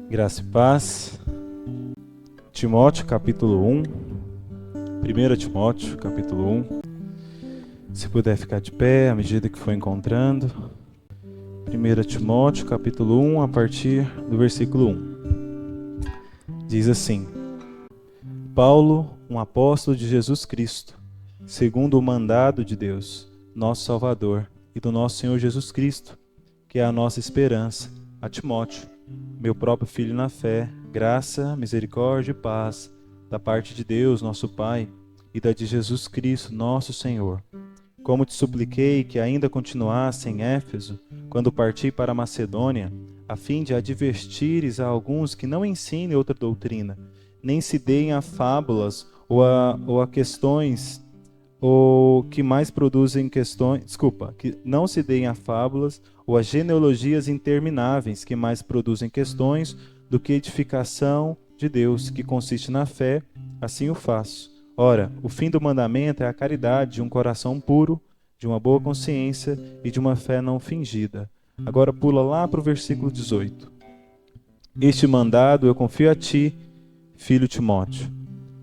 Graça e paz. Timóteo, capítulo 1. 1 Timóteo, capítulo 1. Se puder ficar de pé à medida que for encontrando. 1 Timóteo, capítulo 1, a partir do versículo 1. Diz assim: Paulo, um apóstolo de Jesus Cristo, segundo o mandado de Deus, nosso Salvador, e do nosso Senhor Jesus Cristo, que é a nossa esperança, a Timóteo, meu próprio filho na fé, graça, misericórdia e paz, da parte de Deus, nosso Pai, e da de Jesus Cristo, nosso Senhor. Como te supliquei que ainda continuasse em Éfeso, quando parti para a Macedônia, a fim de advertires a alguns que não ensinem outra doutrina, nem se deem a fábulas ou a questões, ou que mais produzem questões, que não se deem a fábulas ou a genealogias intermináveis, que mais produzem questões do que edificação de Deus, que consiste na fé, assim o faço. Ora, o fim do mandamento é a caridade de um coração puro, de uma boa consciência e de uma fé não fingida. Agora pula lá para o versículo 18. Este mandado eu confio a ti, filho Timóteo,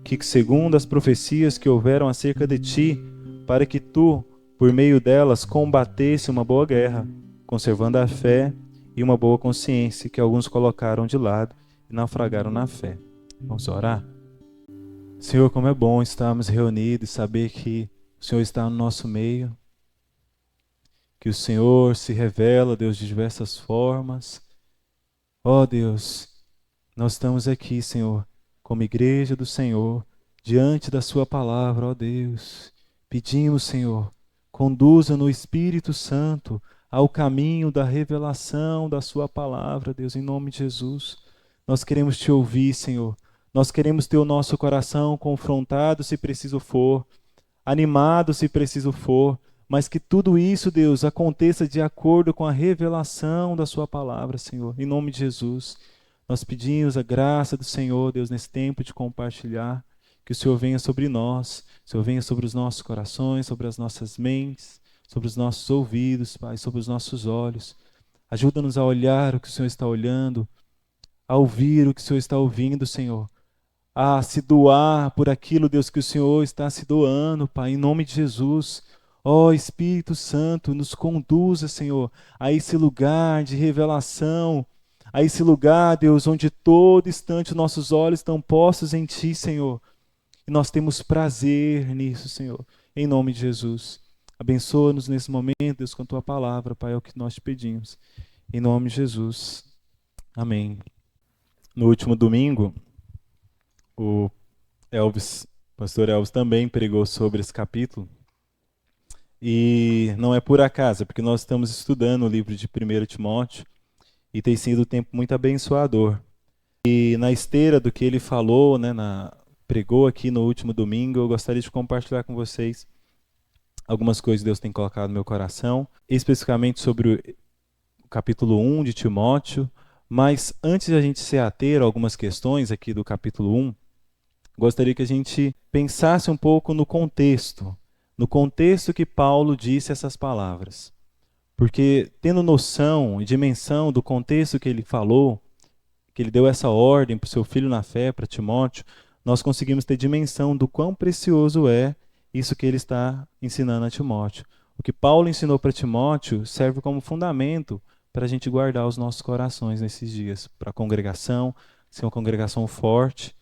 que segundo as profecias que houveram acerca de ti, para que tu, por meio delas, combatesse uma boa guerra, conservando a fé e uma boa consciência, que alguns colocaram de lado e naufragaram na fé. Vamos orar? Senhor, como é bom estarmos reunidos e saber que o Senhor está no nosso meio, que o Senhor se revela, Deus, de diversas formas. Ó Deus, nós estamos aqui, Senhor, como igreja do Senhor, diante da sua palavra, ó Deus. Pedimos, Senhor, conduza no Espírito Santo ao caminho da revelação da sua palavra, Deus, em nome de Jesus. Nós queremos te ouvir, Senhor. Nós queremos ter o nosso coração confrontado, se preciso for, animado, se preciso for, mas que tudo isso, Deus, aconteça de acordo com a revelação da sua palavra, Senhor, em nome de Jesus. Nós pedimos a graça do Senhor, Deus, nesse tempo de compartilhar, que o Senhor venha sobre nós, o Senhor venha sobre os nossos corações, sobre as nossas mentes, sobre os nossos ouvidos, Pai, sobre os nossos olhos. Ajuda-nos a olhar o que o Senhor está olhando, a ouvir o que o Senhor está ouvindo, Senhor, a se doar por aquilo, Deus, que o Senhor está se doando, Pai, em nome de Jesus. Ó Espírito Santo, nos conduza, Senhor, a esse lugar de revelação, a esse lugar, Deus, onde todo instante nossos olhos estão postos em Ti, Senhor. E nós temos prazer nisso, Senhor, em nome de Jesus. Abençoa-nos nesse momento, Deus, com a Tua palavra, Pai, é o que nós te pedimos. Em nome de Jesus. Amém. No último domingo, o pastor Elvis também pregou sobre esse capítulo. E não é por acaso, é porque nós estamos estudando o livro de 1 Timóteo e tem sido um tempo muito abençoador. E na esteira do que ele falou, né, pregou aqui no último domingo, eu gostaria de compartilhar com vocês algumas coisas que Deus tem colocado no meu coração, especificamente sobre o capítulo 1 de Timóteo. Mas antes de a gente se ater a algumas questões aqui do capítulo 1, gostaria que a gente pensasse um pouco no contexto que Paulo disse essas palavras. Porque tendo noção e dimensão do contexto que ele falou, que ele deu essa ordem para o seu filho na fé, para Timóteo, nós conseguimos ter dimensão do quão precioso é isso que ele está ensinando a Timóteo. O que Paulo ensinou para Timóteo serve como fundamento para a gente guardar os nossos corações nesses dias, para a congregação, ser uma congregação forte,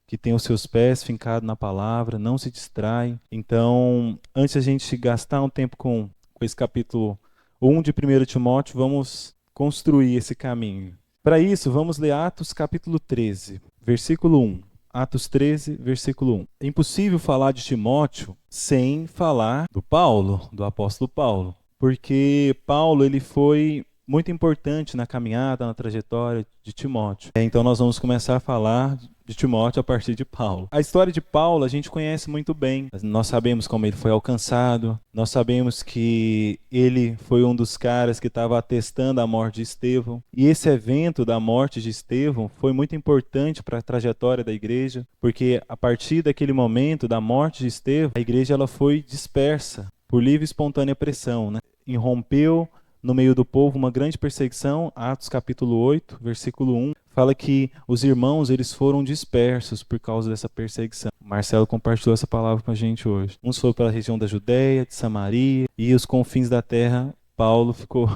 que tem os seus pés fincados na palavra, não se distrai. Então, antes de a gente gastar um tempo com esse capítulo 1 de 1 Timóteo, vamos construir esse caminho. Para isso, vamos ler Atos capítulo 13, versículo 1. Atos 13, versículo 1. É impossível falar de Timóteo sem falar do Paulo, do apóstolo Paulo, porque Paulo ele foi muito importante na caminhada, na trajetória de Timóteo. Então nós vamos começar a falar de Timóteo a partir de Paulo. A história de Paulo a gente conhece muito bem. Nós sabemos como ele foi alcançado, nós sabemos que ele foi um dos caras que estava atestando a morte de Estevão. E esse evento da morte de Estevão foi muito importante para a trajetória da igreja, porque a partir daquele momento da morte de Estevão, a igreja ela foi dispersa por livre e espontânea pressão, né? Irrompeu no meio do povo, uma grande perseguição. Atos capítulo 8, versículo 1, fala que os irmãos eles foram dispersos por causa dessa perseguição. O Marcelo compartilhou essa palavra com a gente hoje. Uns foram para a região da Judéia, de Samaria e os confins da terra. Paulo ficou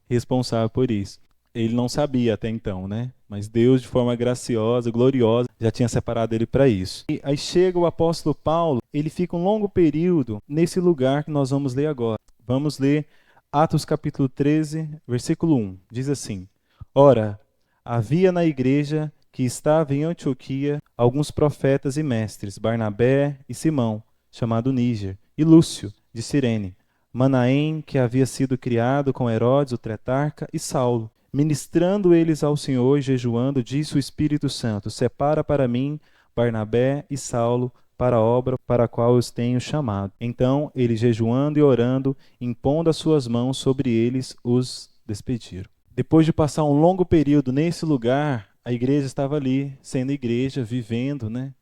responsável por isso. Ele não sabia até então, né? Mas Deus, de forma graciosa, gloriosa, já tinha separado ele para isso. E aí chega o apóstolo Paulo, ele fica um longo período nesse lugar que nós vamos ler agora. Vamos ler Atos capítulo 13, versículo 1. Diz assim: Ora, havia na igreja que estava em Antioquia alguns profetas e mestres, Barnabé e Simão, chamado Níger, e Lúcio, de Cirene, Manaém, que havia sido criado com Herodes, o tetrarca, e Saulo. Ministrando eles ao Senhor e jejuando, disse o Espírito Santo: Separa para mim Barnabé e Saulo para a obra para a qual os tenho chamado. Então, eles jejuando e orando, impondo as suas mãos sobre eles, os despediram. Depois de passar um longo período nesse lugar, a igreja estava ali, sendo igreja, vivendo, né?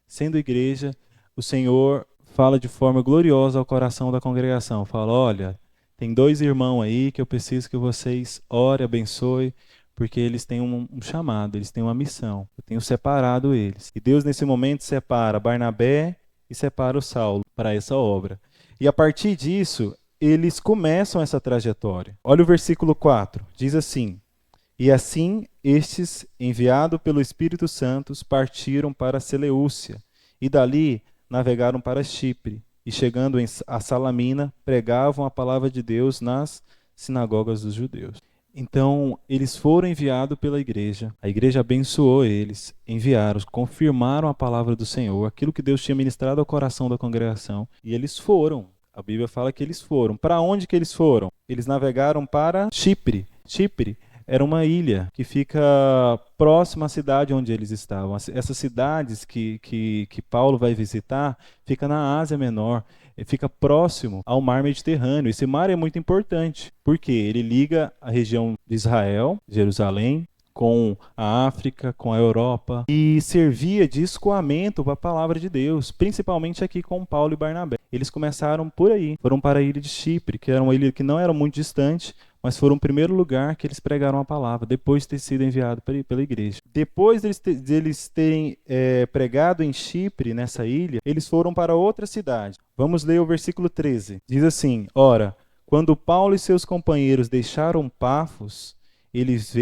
Sendo igreja, o Senhor fala de forma gloriosa ao coração da congregação. Fala: olha, tem 2 irmãos aí que eu preciso que vocês orem, abençoem, porque eles têm um chamado, eles têm uma missão. Eu tenho separado eles. E Deus, nesse momento, separa Barnabé e separa o Saulo para essa obra. E a partir disso, eles começam essa trajetória. Olha o versículo 4, diz assim: E assim, estes, enviados pelo Espírito Santo, partiram para Seleucia, e dali navegaram para Chipre, e chegando a Salamina, pregavam a palavra de Deus nas sinagogas dos judeus. Então, eles foram enviados pela igreja, a igreja abençoou eles, enviaram, confirmaram a palavra do Senhor, aquilo que Deus tinha ministrado ao coração da congregação, e eles foram. A Bíblia fala que eles foram. Para onde que eles foram? Eles navegaram para Chipre. Chipre era uma ilha que fica próxima à cidade onde eles estavam. Essas cidades que Paulo vai visitar fica na Ásia Menor, fica próximo ao mar Mediterrâneo. Esse mar é muito importante, porque ele liga a região de Israel, Jerusalém, com a África, com a Europa, e servia de escoamento para a palavra de Deus, principalmente aqui com Paulo e Barnabé. Eles começaram por aí, foram para a ilha de Chipre, que era uma ilha que não era muito distante, mas foi o primeiro lugar que eles pregaram a palavra, depois de ter sido enviado pela igreja. Depois deles terem pregado em Chipre, nessa ilha, eles foram para outra cidade. Vamos ler o versículo 13. Diz assim: Ora, quando Paulo e seus companheiros deixaram Pafos, eles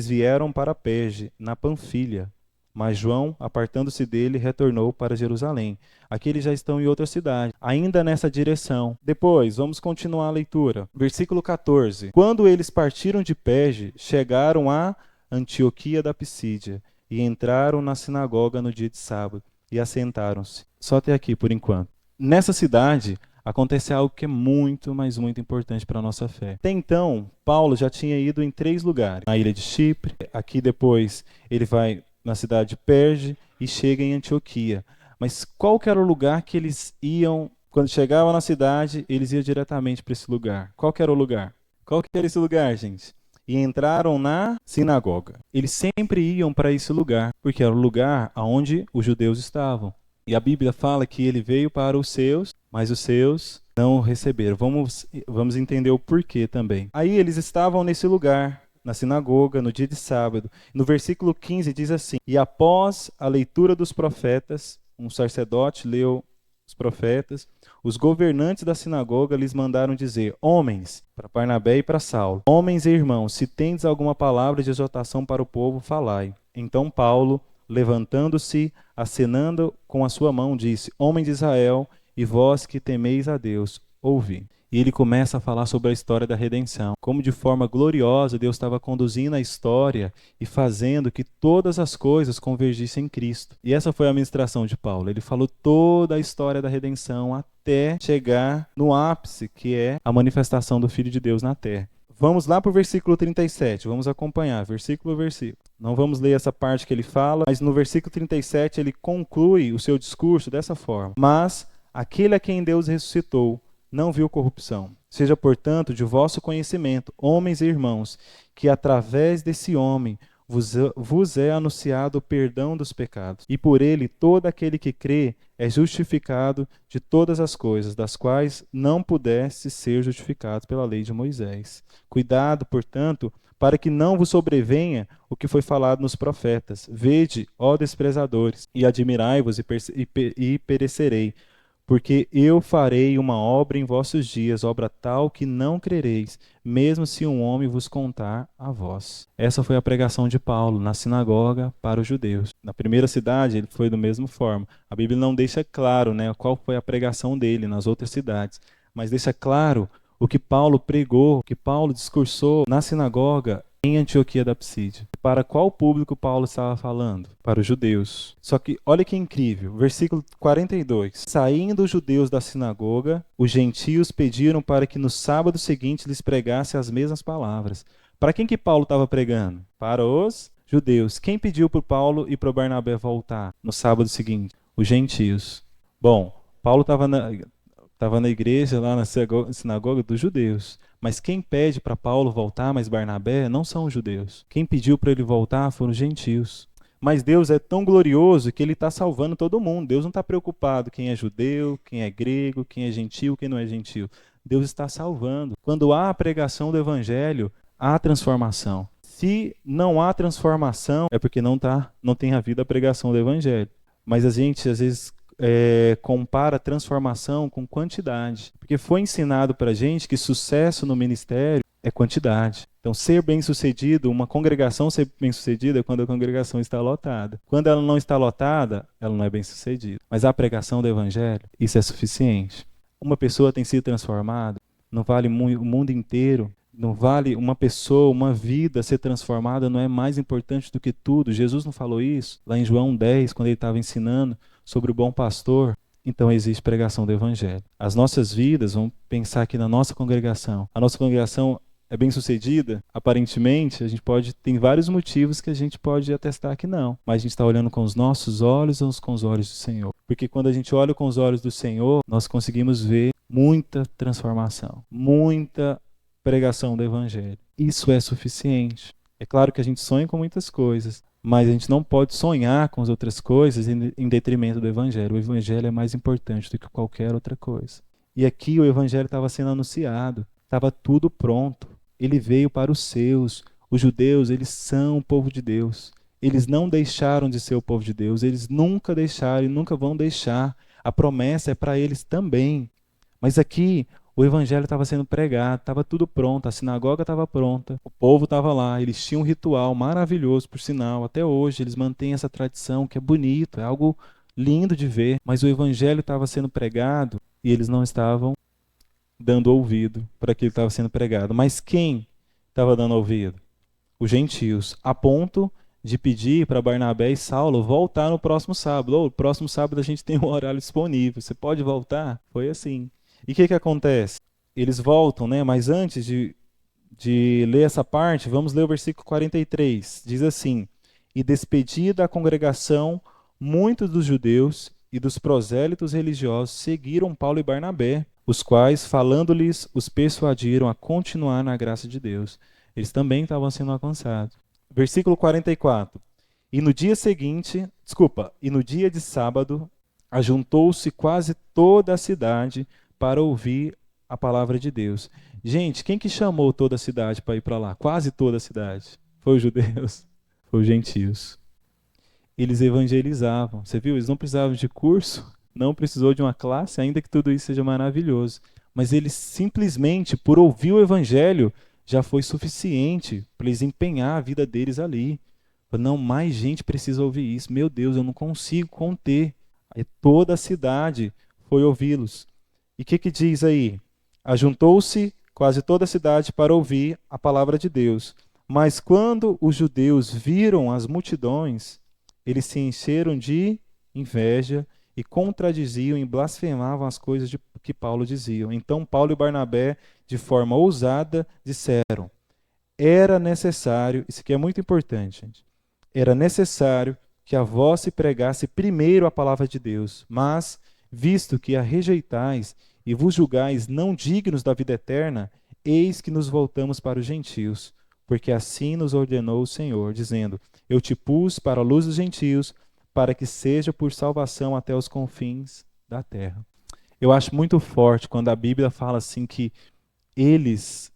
vieram para Perge, na Panfilha. Mas João, apartando-se dele, retornou para Jerusalém. Aqui eles já estão em outra cidade, ainda nessa direção. Depois, vamos continuar a leitura. Versículo 14. Quando eles partiram de Perge, chegaram a Antioquia da Pisídia e entraram na sinagoga no dia de sábado e assentaram-se. Só até aqui, por enquanto. Nessa cidade, acontece algo que é muito, mas muito importante para a nossa fé. Até então, Paulo já tinha ido em 3 lugares. Na ilha de Chipre, aqui depois ele vai na cidade de Perge e chega em Antioquia. Mas qual que era o lugar que eles iam, quando chegavam na cidade, eles iam diretamente para esse lugar? Qual que era o lugar? Qual que era esse lugar, gente? E entraram na sinagoga. Eles sempre iam para esse lugar, porque era o lugar onde os judeus estavam. E a Bíblia fala que ele veio para os seus, mas os seus não o receberam. Vamos entender o porquê também. Aí eles estavam nesse lugar, na sinagoga, no dia de sábado. No versículo 15 diz assim: E após a leitura dos profetas, um sacerdote leu os profetas, os governantes da sinagoga lhes mandaram dizer: Homens, para Barnabé e para Saulo, homens e irmãos, se tendes alguma palavra de exortação para o povo, falai. Então Paulo, levantando-se, acenando com a sua mão, disse: Homens de Israel, e vós que temeis a Deus, ouvi. E ele começa a falar sobre a história da redenção, como de forma gloriosa Deus estava conduzindo a história e fazendo que todas as coisas convergissem em Cristo. E essa foi a ministração de Paulo. Ele falou toda a história da redenção até chegar no ápice, que é a manifestação do Filho de Deus na terra. Vamos lá para o versículo 37, vamos acompanhar, versículo por versículo. Não vamos ler essa parte que ele fala, mas no versículo 37 ele conclui o seu discurso dessa forma: Mas aquele a quem Deus ressuscitou não viu corrupção. Seja, portanto, de vosso conhecimento, homens e irmãos, que através desse homem vos é anunciado o perdão dos pecados, e por ele todo aquele que crê é justificado de todas as coisas, das quais não pudesse ser justificado pela lei de Moisés. Cuidado, portanto, para que não vos sobrevenha o que foi falado nos profetas. Vede, ó desprezadores, e admirai-vos e perecerei. Porque eu farei uma obra em vossos dias, obra tal que não crereis, mesmo se um homem vos contar a vós. Essa foi a pregação de Paulo na sinagoga para os judeus. Na primeira cidade, ele foi da mesma forma. A Bíblia não deixa claro, né, qual foi a pregação dele nas outras cidades, mas deixa claro o que Paulo pregou, o que Paulo discursou na sinagoga em Antioquia da Psídia. Para qual público Paulo estava falando? Para os judeus. Só que olha que incrível, versículo 42. Saindo os judeus da sinagoga, os gentios pediram para que no sábado seguinte lhes pregasse as mesmas palavras. Para quem que Paulo estava pregando? Para os judeus. Quem pediu para Paulo e para Barnabé voltar no sábado seguinte? Os gentios. Bom, Paulo estava na igreja, lá na sinagoga dos judeus. Mas quem pede para Paulo voltar, mas Barnabé, não são os judeus. Quem pediu para ele voltar foram os gentios. Mas Deus é tão glorioso que ele está salvando todo mundo. Deus não está preocupado quem é judeu, quem é grego, quem é gentil, quem não é gentil. Deus está salvando. Quando há a pregação do evangelho, há transformação. Se não há transformação, é porque não tem havido a pregação do evangelho. Mas a gente, às vezes, compara transformação com quantidade. Porque foi ensinado para a gente que sucesso no ministério é quantidade. Então, ser bem-sucedido, uma congregação ser bem-sucedida é quando a congregação está lotada. Quando ela não está lotada, ela não é bem-sucedida. Mas a pregação do evangelho, isso é suficiente. Uma pessoa tem sido transformada, não vale o mundo inteiro. Não vale uma pessoa, uma vida ser transformada, não é mais importante do que tudo. Jesus não falou isso lá em João 10, quando ele estava ensinando sobre o bom pastor. Então existe pregação do evangelho. As nossas vidas, vamos pensar aqui na nossa congregação. A nossa congregação é bem sucedida? Aparentemente, tem vários motivos que a gente pode atestar que não. Mas a gente está olhando com os nossos olhos ou com os olhos do Senhor? Porque quando a gente olha com os olhos do Senhor, nós conseguimos ver muita transformação, muita pregação do evangelho. Isso é suficiente. É claro que a gente sonha com muitas coisas, mas a gente não pode sonhar com as outras coisas em detrimento do evangelho. O evangelho é mais importante do que qualquer outra coisa. E aqui o evangelho estava sendo anunciado, estava tudo pronto. Ele veio para os seus. Os judeus, eles são o povo de Deus. Eles não deixaram de ser o povo de Deus. Eles nunca deixaram e nunca vão deixar. A promessa é para eles também. Mas aqui o evangelho estava sendo pregado, estava tudo pronto, a sinagoga estava pronta, o povo estava lá, eles tinham um ritual maravilhoso, por sinal, até hoje eles mantêm essa tradição que é bonito, é algo lindo de ver, mas o evangelho estava sendo pregado e eles não estavam dando ouvido para aquilo que estava sendo pregado. Mas quem estava dando ouvido? Os gentios, a ponto de pedir para Barnabé e Saulo voltar no próximo sábado. No próximo sábado a gente tem um horário disponível, você pode voltar? Foi assim. E o que acontece? Eles voltam, né? Mas antes de ler essa parte, vamos ler o versículo 43. Diz assim: E despedida a congregação, muitos dos judeus e dos prosélitos religiosos seguiram Paulo e Barnabé, os quais, falando-lhes, os persuadiram a continuar na graça de Deus. Eles também estavam sendo alcançados. Versículo 44. E no dia de sábado, ajuntou-se quase toda a cidade para ouvir a palavra de Deus. Gente, quem que chamou toda a cidade para ir para lá? Quase toda a cidade. Foi os judeus, foi os gentios. Eles evangelizavam. Você viu? Eles não precisavam de curso, não precisou de uma classe, ainda que tudo isso seja maravilhoso. Mas eles simplesmente, por ouvir o evangelho, já foi suficiente para eles empenhar a vida deles ali. Não, mais gente precisa ouvir isso. Meu Deus, eu não consigo conter. Aí toda a cidade foi ouvi-los. E o que diz aí? Ajuntou-se quase toda a cidade para ouvir a palavra de Deus. Mas quando os judeus viram as multidões, eles se encheram de inveja e contradiziam e blasfemavam as coisas que Paulo dizia. Então Paulo e Barnabé, de forma ousada, disseram: era necessário, isso aqui é muito importante, gente, era necessário que a vós se pregasse primeiro a palavra de Deus, mas, visto que a rejeitais e vos julgais não dignos da vida eterna, eis que nos voltamos para os gentios. porque assim nos ordenou o Senhor, dizendo: Eu te pus para a luz dos gentios, para que seja por salvação até os confins da terra. Eu acho muito forte quando a Bíblia fala assim que eles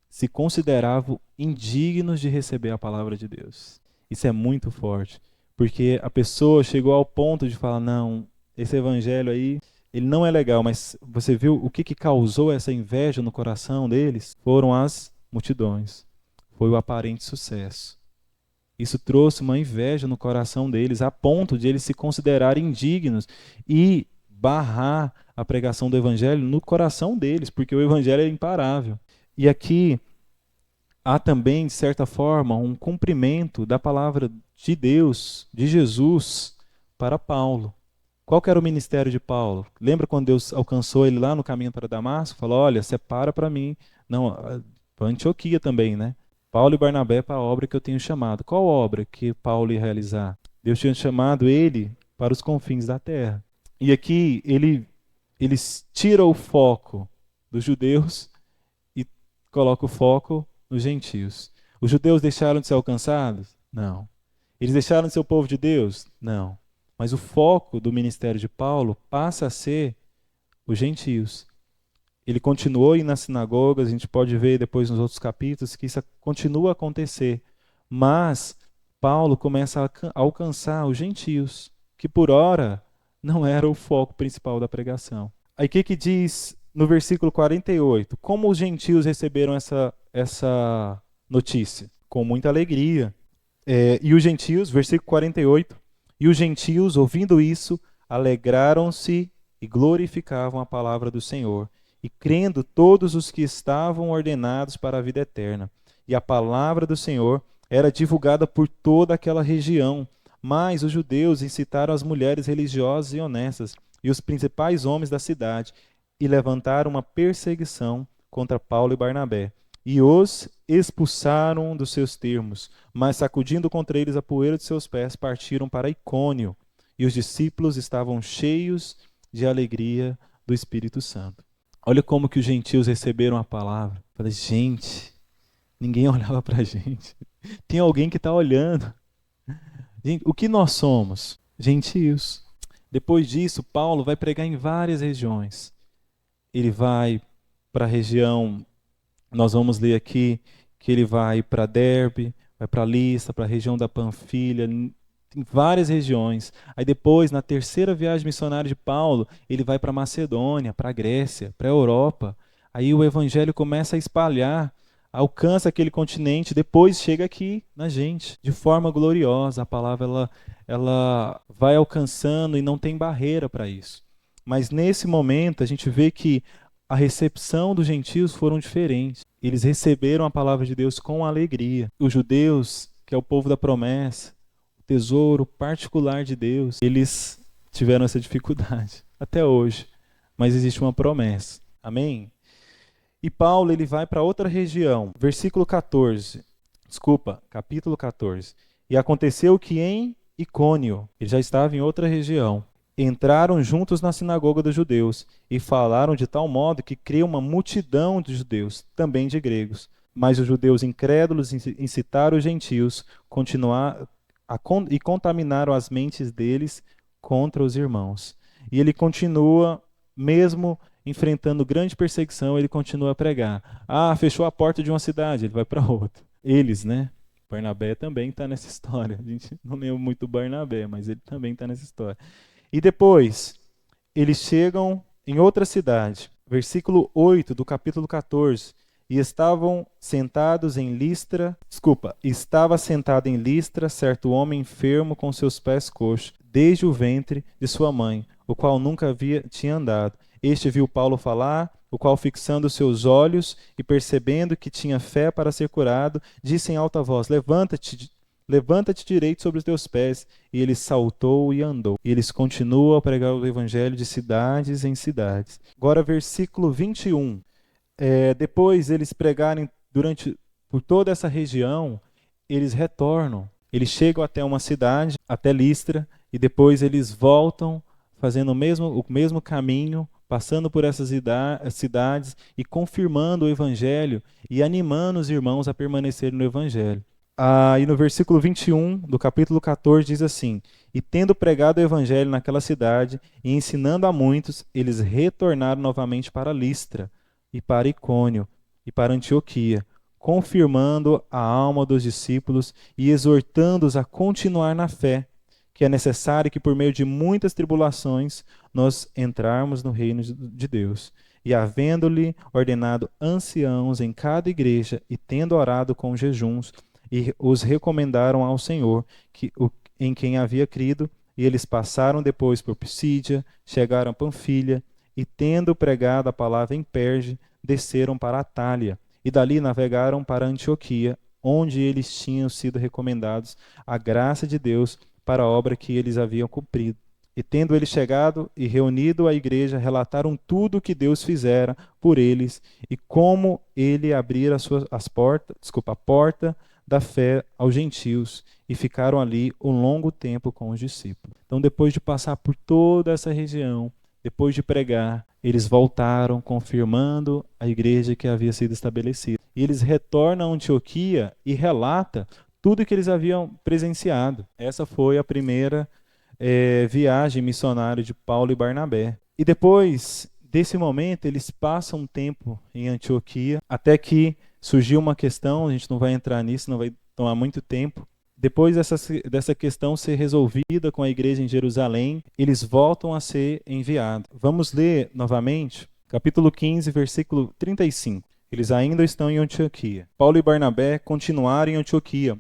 se consideravam indignos de receber a palavra de Deus. Isso é muito forte, porque a pessoa chegou ao ponto de falar: não, esse evangelho aí, ele não é legal, mas você viu o que causou essa inveja no coração deles? Foram as multidões, foi o aparente sucesso. Isso trouxe uma inveja no coração deles, a ponto de eles se considerarem indignos e barrar a pregação do evangelho no coração deles, porque o evangelho é imparável. E aqui há também, de certa forma, um cumprimento da palavra de Deus, de Jesus, para Paulo. Qual que era o ministério de Paulo? Lembra quando Deus alcançou ele lá no caminho para Damasco? Falou: olha, separa para mim. Não, para Antioquia também, né? Paulo e Barnabé para a obra que eu tenho chamado. Qual obra que Paulo ia realizar? Deus tinha chamado ele para os confins da terra. E aqui ele tira o foco dos judeus e coloca o foco nos gentios. Os judeus deixaram de ser alcançados? Não. Eles deixaram de ser o povo de Deus? Não. Mas o foco do ministério de Paulo passa a ser os gentios. Ele continuou indo nas sinagogas, a gente pode ver depois nos outros capítulos que isso continua a acontecer. Mas Paulo começa a alcançar os gentios, que por ora não era o foco principal da pregação. Aí o que diz no versículo 48? Como os gentios receberam essa notícia? Com muita alegria. E os gentios, versículo 48, e os gentios, ouvindo isso, alegraram-se e glorificavam a palavra do Senhor, e crendo todos os que estavam ordenados para a vida eterna. E a palavra do Senhor era divulgada por toda aquela região. Mas os judeus incitaram as mulheres religiosas e honestas e os principais homens da cidade e levantaram uma perseguição contra Paulo e Barnabé. E os expulsaram dos seus termos, mas sacudindo contra eles a poeira de seus pés, partiram para Icônio. E os discípulos estavam cheios de alegria do Espírito Santo. Olha como que os gentios receberam a palavra. Falei, gente, ninguém olhava para a gente. Tem alguém que está olhando. Gente, o que nós somos? Gentios. Depois disso, Paulo vai pregar em várias regiões. Ele vai para a região, nós vamos ler aqui, que ele vai para Derbe, vai para Listra, para a região da Panfilha, em várias regiões. Aí depois, na terceira viagem missionária de Paulo, ele vai para Macedônia, para a Grécia, para a Europa. Aí o evangelho começa a espalhar, alcança aquele continente, depois chega aqui na gente, de forma gloriosa. A palavra ela vai alcançando e não tem barreira para isso. Mas nesse momento a gente vê que a recepção dos gentios foram diferentes. Eles receberam a palavra de Deus com alegria. Os judeus, que é o povo da promessa, o tesouro particular de Deus, eles tiveram essa dificuldade até hoje. Mas existe uma promessa. Amém? E Paulo, ele vai para outra região. Versículo 14. Capítulo 14. E aconteceu que em Icônio, ele já estava em outra região, entraram juntos na sinagoga dos judeus e falaram de tal modo que creu uma multidão de judeus, também de gregos. Mas os judeus incrédulos incitaram os gentios e contaminaram as mentes deles contra os irmãos. E ele continua, mesmo enfrentando grande perseguição, ele continua a pregar. Fechou a porta de uma cidade, ele vai para outra. Eles, né? Barnabé também está nessa história. A gente não lembra muito do Barnabé, mas ele também está nessa história. E depois, eles chegam em outra cidade, versículo 8 do capítulo 14, e estava sentado em Listra certo homem enfermo com seus pés coxos, desde o ventre de sua mãe, o qual nunca tinha andado. Este viu Paulo falar, o qual, fixando seus olhos e percebendo que tinha fé para ser curado, disse em alta voz: Levanta-te direito sobre os teus pés. E ele saltou e andou. E eles continuam a pregar o evangelho de cidades em cidades. Agora, versículo 21. Depois eles pregarem por toda essa região, eles retornam. Eles chegam até uma cidade, até Listra, e depois eles voltam fazendo o mesmo caminho passando por essas cidades e confirmando o evangelho e animando os irmãos a permanecerem no evangelho. E no versículo 21 do capítulo 14 diz assim: E tendo pregado o evangelho naquela cidade e ensinando a muitos, eles retornaram novamente para Listra e para Icônio e para Antioquia, confirmando a alma dos discípulos e exortando-os a continuar na fé, que é necessário que por meio de muitas tribulações nós entrarmos no reino de Deus. E havendo-lhe ordenado anciãos em cada igreja e tendo orado com jejuns, e os recomendaram ao Senhor, em quem havia crido, e eles passaram depois por Pisídia, chegaram a Panfilha, e tendo pregado a palavra em Perge, desceram para Atália, e dali navegaram para Antioquia, onde eles tinham sido recomendados à graça de Deus para a obra que eles haviam cumprido. E tendo eles chegado e reunido a igreja, relataram tudo o que Deus fizera por eles e como ele abrira a porta da fé aos gentios, e ficaram ali um longo tempo com os discípulos. Então, depois de passar por toda essa região, depois de pregar, eles voltaram confirmando a igreja que havia sido estabelecida. E eles retornam a Antioquia e relata tudo que eles haviam presenciado. Essa foi a primeira viagem missionária de Paulo e Barnabé. E depois desse momento, eles passam um tempo em Antioquia, até que surgiu uma questão, a gente não vai entrar nisso, não vai tomar muito tempo. Depois dessa questão ser resolvida com a igreja em Jerusalém, eles voltam a ser enviados. Vamos ler novamente, capítulo 15, versículo 35. Eles ainda estão em Antioquia. Paulo e Barnabé continuaram em Antioquia,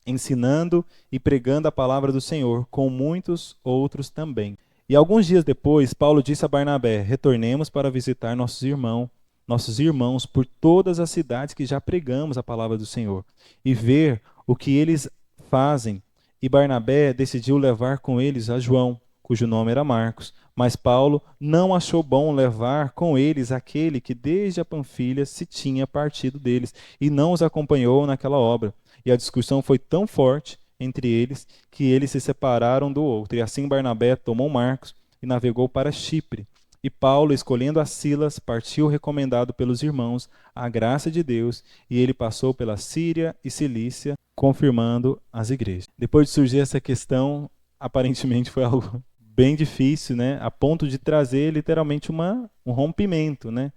ensinando e pregando a palavra do Senhor, com muitos outros também. E alguns dias depois, Paulo disse a Barnabé: retornemos para visitar nossos irmãos por todas as cidades que já pregamos a palavra do Senhor, e ver o que eles fazem. E Barnabé decidiu levar com eles a João, cujo nome era Marcos. Mas Paulo não achou bom levar com eles aquele que desde a Panfilha se tinha partido deles, e não os acompanhou naquela obra. E a discussão foi tão forte entre eles que eles se separaram do outro. E assim Barnabé tomou Marcos e navegou para Chipre. E Paulo, escolhendo a Silas, partiu recomendado pelos irmãos à graça de Deus, e ele passou pela Síria e Cilícia, confirmando as igrejas. Depois de surgir essa questão, aparentemente foi algo bem difícil, né? A ponto de trazer literalmente um rompimento, né?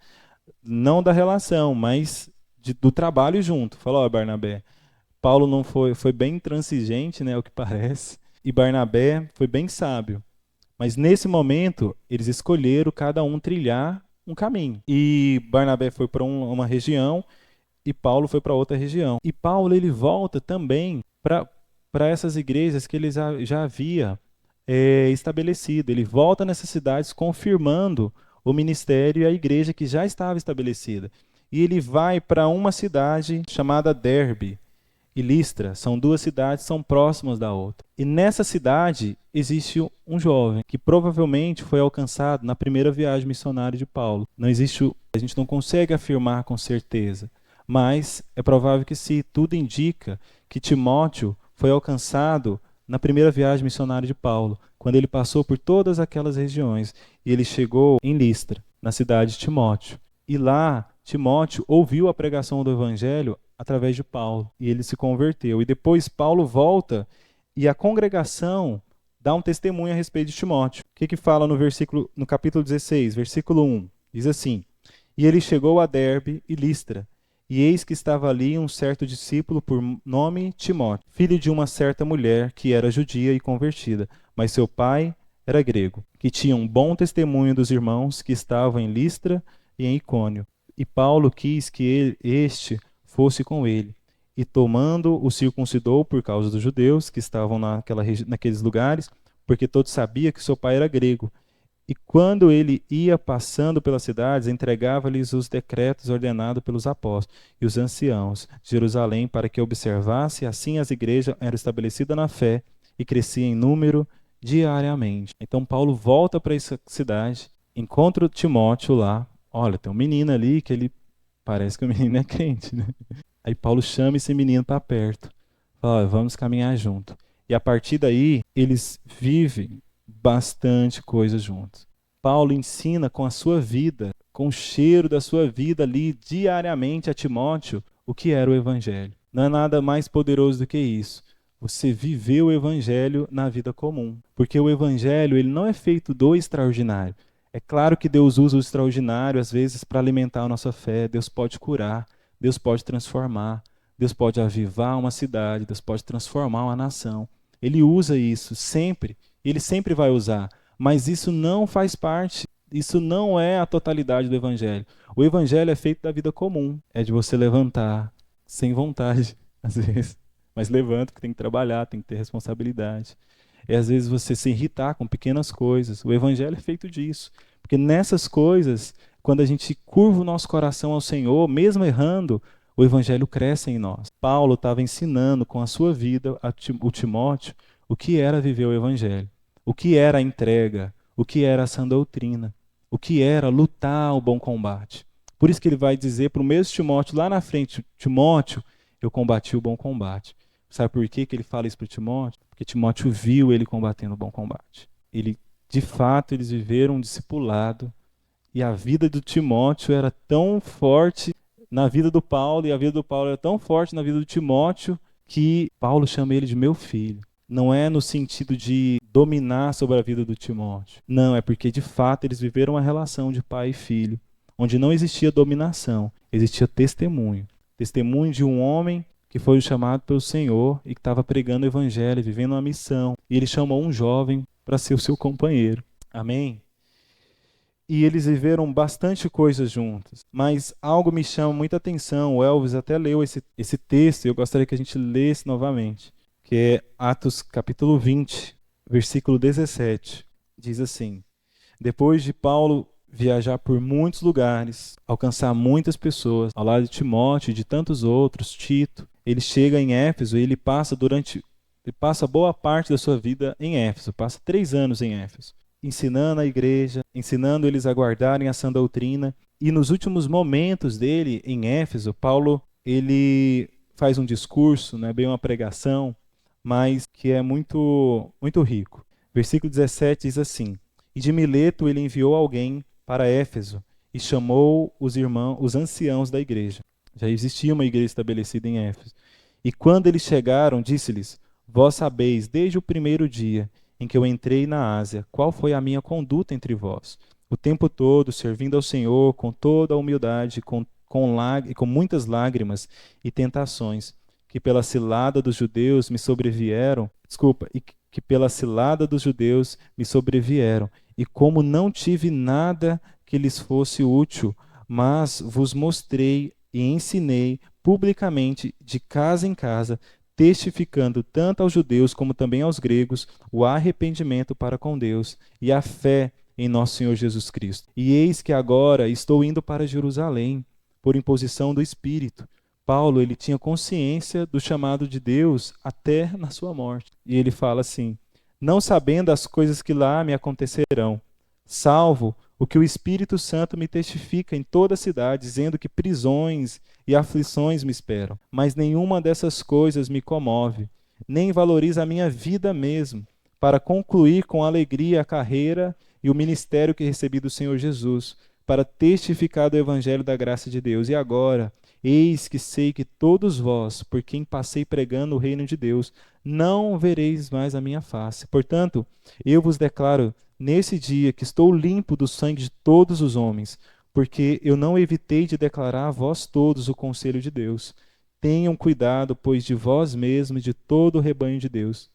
Não da relação, mas do trabalho junto. Falou, Barnabé, Paulo não foi bem intransigente, né, o que parece, e Barnabé foi bem sábio. Mas nesse momento, eles escolheram cada um trilhar um caminho. E Barnabé foi para uma região e Paulo foi para outra região. E Paulo ele volta também para essas igrejas que ele já havia estabelecido. Ele volta nessas cidades confirmando o ministério e a igreja que já estava estabelecida. E ele vai para uma cidade chamada Derbe e Listra. São duas cidades, são próximas da outra. E nessa cidade existe um jovem que provavelmente foi alcançado na primeira viagem missionária de Paulo. A gente não consegue afirmar com certeza, mas é provável que sim. Tudo indica que Timóteo foi alcançado na primeira viagem missionária de Paulo, quando ele passou por todas aquelas regiões e ele chegou em Listra, na cidade de Timóteo. E lá Timóteo ouviu a pregação do evangelho através de Paulo, e ele se converteu. E depois Paulo volta e a congregação dá um testemunho a respeito de Timóteo. O que fala no capítulo 16, versículo 1? Diz assim: E ele chegou a Derbe e Listra, e eis que estava ali um certo discípulo por nome Timóteo, filho de uma certa mulher que era judia e convertida, mas seu pai era grego, que tinha um bom testemunho dos irmãos que estavam em Listra e em Icônio. E Paulo quis que este fosse com ele, e tomando o circuncidou por causa dos judeus que estavam naqueles lugares, porque todos sabiam que seu pai era grego. E quando ele ia passando pelas cidades, entregava-lhes os decretos ordenados pelos apóstolos e os anciãos de Jerusalém para que observasse, assim as igrejas eram estabelecidas na fé e cresciam em número diariamente. Então Paulo volta para essa cidade, encontra o Timóteo lá. Olha, tem um menino ali que ele parece que o menino é crente, né? Aí Paulo chama esse menino para perto. Fala, vamos caminhar junto. E a partir daí, eles vivem bastante coisa juntos. Paulo ensina com a sua vida, com o cheiro da sua vida ali diariamente a Timóteo o que era o Evangelho. Não é nada mais poderoso do que isso. Você viveu o Evangelho na vida comum. Porque o Evangelho ele não é feito do extraordinário. É claro que Deus usa o extraordinário às vezes para alimentar a nossa fé. Deus pode curar, Deus pode transformar, Deus pode avivar uma cidade, Deus pode transformar uma nação. Ele usa isso sempre, ele sempre vai usar. Mas isso não faz parte, isso não é a totalidade do Evangelho. O Evangelho é feito da vida comum, é de você levantar, sem vontade, às vezes. Mas levanta, porque tem que trabalhar, tem que ter responsabilidade. É às vezes você se irritar com pequenas coisas. O Evangelho é feito disso. Porque nessas coisas, quando a gente curva o nosso coração ao Senhor, mesmo errando, o Evangelho cresce em nós. Paulo estava ensinando com a sua vida o Timóteo o que era viver o Evangelho. O que era a entrega, o que era a sã doutrina, o que era lutar o bom combate. Por isso que ele vai dizer para o mesmo Timóteo lá na frente, Timóteo, eu combati o bom combate. Sabe por que ele fala isso para Timóteo? Porque Timóteo viu ele combatendo o bom combate. De fato, eles viveram um discipulado e a vida do Timóteo era tão forte na vida do Paulo e a vida do Paulo era tão forte na vida do Timóteo que Paulo chama ele de meu filho. Não é no sentido de dominar sobre a vida do Timóteo. Não, é porque de fato eles viveram uma relação de pai e filho, onde não existia dominação, existia testemunho. Testemunho de um homem que foi chamado pelo Senhor e que estava pregando o evangelho, vivendo uma missão. E ele chamou um jovem para ser o seu companheiro. Amém? E eles viveram bastante coisas juntos. Mas algo me chama muita atenção. O Elvis até leu esse texto e eu gostaria que a gente lesse novamente. Que é Atos capítulo 20, versículo 17. Diz assim: depois de Paulo viajar por muitos lugares, alcançar muitas pessoas, ao lado de Timóteo e de tantos outros, Tito, ele chega em Éfeso e ele passa boa parte da sua vida em Éfeso, passa 3 anos em Éfeso, ensinando a igreja, ensinando eles a guardarem a sã doutrina. E nos últimos momentos dele em Éfeso, Paulo ele faz um discurso, não é bem uma pregação, mas que é muito, muito rico. Versículo 17 diz assim: e de Mileto ele enviou alguém para Éfeso e chamou os anciãos da igreja. Já existia uma igreja estabelecida em Éfeso. E quando eles chegaram, disse-lhes: vós sabeis, desde o primeiro dia em que eu entrei na Ásia, qual foi a minha conduta entre vós, o tempo todo servindo ao Senhor com toda a humildade, com muitas lágrimas e tentações, que pela cilada dos judeus me sobrevieram, e como não tive nada que lhes fosse útil, mas vos mostrei e ensinei publicamente, de casa em casa, testificando tanto aos judeus como também aos gregos o arrependimento para com Deus e a fé em nosso Senhor Jesus Cristo. E eis que agora estou indo para Jerusalém, por imposição do Espírito. Paulo, ele tinha consciência do chamado de Deus até na sua morte. E ele fala assim: não sabendo as coisas que lá me acontecerão, salvo o que o Espírito Santo me testifica em toda a cidade, dizendo que prisões e aflições me esperam. Mas nenhuma dessas coisas me comove, nem valoriza a minha vida mesmo, para concluir com alegria a carreira e o ministério que recebi do Senhor Jesus, para testificar do Evangelho da graça de Deus. E agora, eis que sei que todos vós, por quem passei pregando o reino de Deus, não vereis mais a minha face. Portanto, eu vos declaro nesse dia que estou limpo do sangue de todos os homens, porque eu não evitei de declarar a vós todos o conselho de Deus. Tenham cuidado, pois, de vós mesmos e de todo o rebanho de Deus.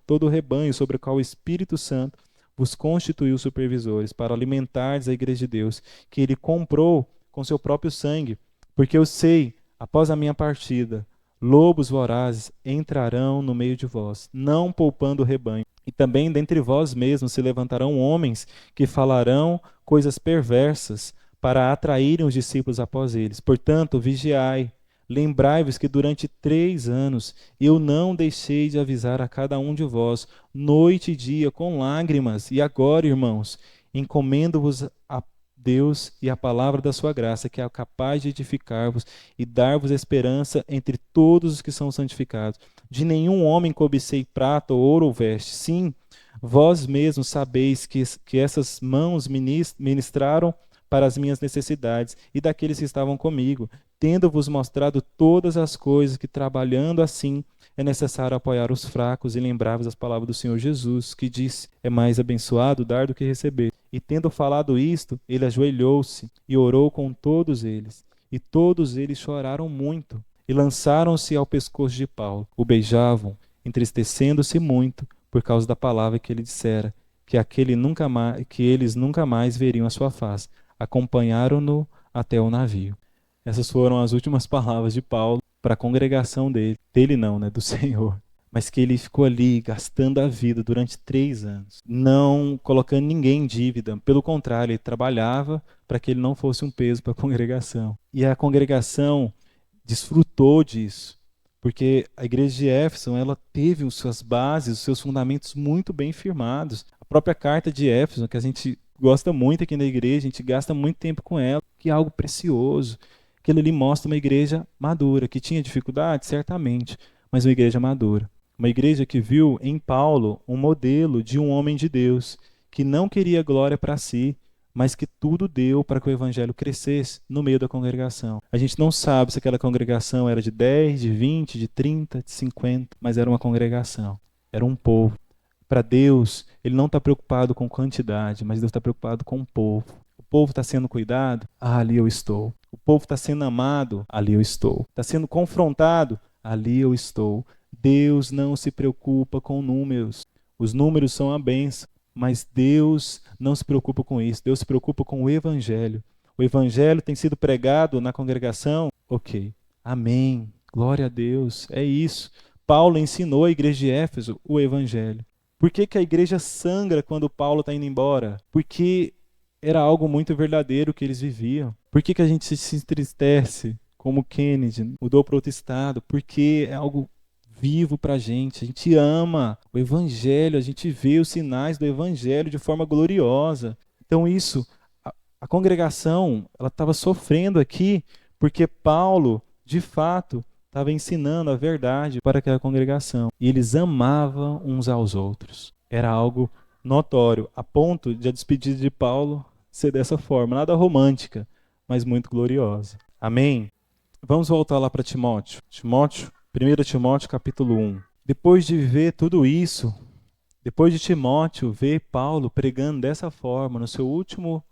Todo o rebanho sobre o qual o Espírito Santo vos constituiu supervisores, para alimentardes a igreja de Deus, que ele comprou com seu próprio sangue. Porque eu sei, após a minha partida, lobos vorazes entrarão no meio de vós, não poupando o rebanho. E também dentre vós mesmos se levantarão homens que falarão coisas perversas para atraírem os discípulos após eles. Portanto, vigiai, lembrai-vos que durante 3 anos eu não deixei de avisar a cada um de vós, noite e dia, com lágrimas. E agora, irmãos, encomendo-vos a Deus e a palavra da sua graça, que é capaz de edificar-vos e dar-vos esperança entre todos os que são santificados. De nenhum homem cobicei prata, ou ouro ou veste. Sim, Vós mesmos sabeis que essas mãos ministraram para as minhas necessidades e daqueles que estavam comigo, tendo-vos mostrado todas as coisas que, trabalhando assim, é necessário apoiar os fracos e lembrar-vos as palavras do Senhor Jesus, que disse: é mais abençoado dar do que receber. E tendo falado isto, ele ajoelhou-se e orou com todos eles. E todos eles choraram muito e lançaram-se ao pescoço de Paulo. O beijavam, entristecendo-se muito por causa da palavra que ele dissera, que eles nunca mais veriam a sua face. Acompanharam-no até o navio. Essas foram as últimas palavras de Paulo para a congregação dele não, né, do Senhor. Mas que ele ficou ali gastando a vida durante 3 anos, não colocando ninguém em dívida. Pelo contrário, ele trabalhava para que ele não fosse um peso para a congregação. E a congregação desfrutou disso, porque a igreja de Éfeso, ela teve as suas bases, os seus fundamentos muito bem firmados. A própria carta de Éfeso, que a gente gosta muito aqui na igreja, a gente gasta muito tempo com ela, que é algo precioso. Aquilo ali mostra uma igreja madura, que tinha dificuldade, certamente, mas uma igreja madura. Uma igreja que viu em Paulo um modelo de um homem de Deus, que não queria glória para si, mas que tudo deu para que o evangelho crescesse no meio da congregação. A gente não sabe se aquela congregação era de 10, de 20, de 30, de 50, mas era uma congregação, era um povo. Para Deus, ele não está preocupado com quantidade, mas Deus está preocupado com o povo. O povo está sendo cuidado? Ah, ali eu estou. O povo está sendo amado? Ali eu estou. Está sendo confrontado? Ali eu estou. Deus não se preocupa com números. Os números são a bênção, mas Deus não se preocupa com isso. Deus se preocupa com o evangelho. O evangelho tem sido pregado na congregação? Ok. Amém. Glória a Deus. É isso. Paulo ensinou à igreja de Éfeso o evangelho. Por que que a igreja sangra quando Paulo está indo embora? Porque era algo muito verdadeiro que eles viviam. Por que que a gente se entristece, como Kennedy mudou para outro estado? Porque é algo vivo para a gente ama o evangelho, a gente vê os sinais do evangelho de forma gloriosa. Então isso, a congregação, ela estava sofrendo aqui porque Paulo, de fato, estava ensinando a verdade para aquela congregação. E eles amavam uns aos outros. Era algo notório, a ponto de a despedida de Paulo ser dessa forma, nada romântica, mas muito gloriosa. Amém? Vamos voltar lá para Timóteo. 1 Timóteo capítulo 1. Depois de ver tudo isso, depois de Timóteo ver Paulo pregando dessa forma, no seu último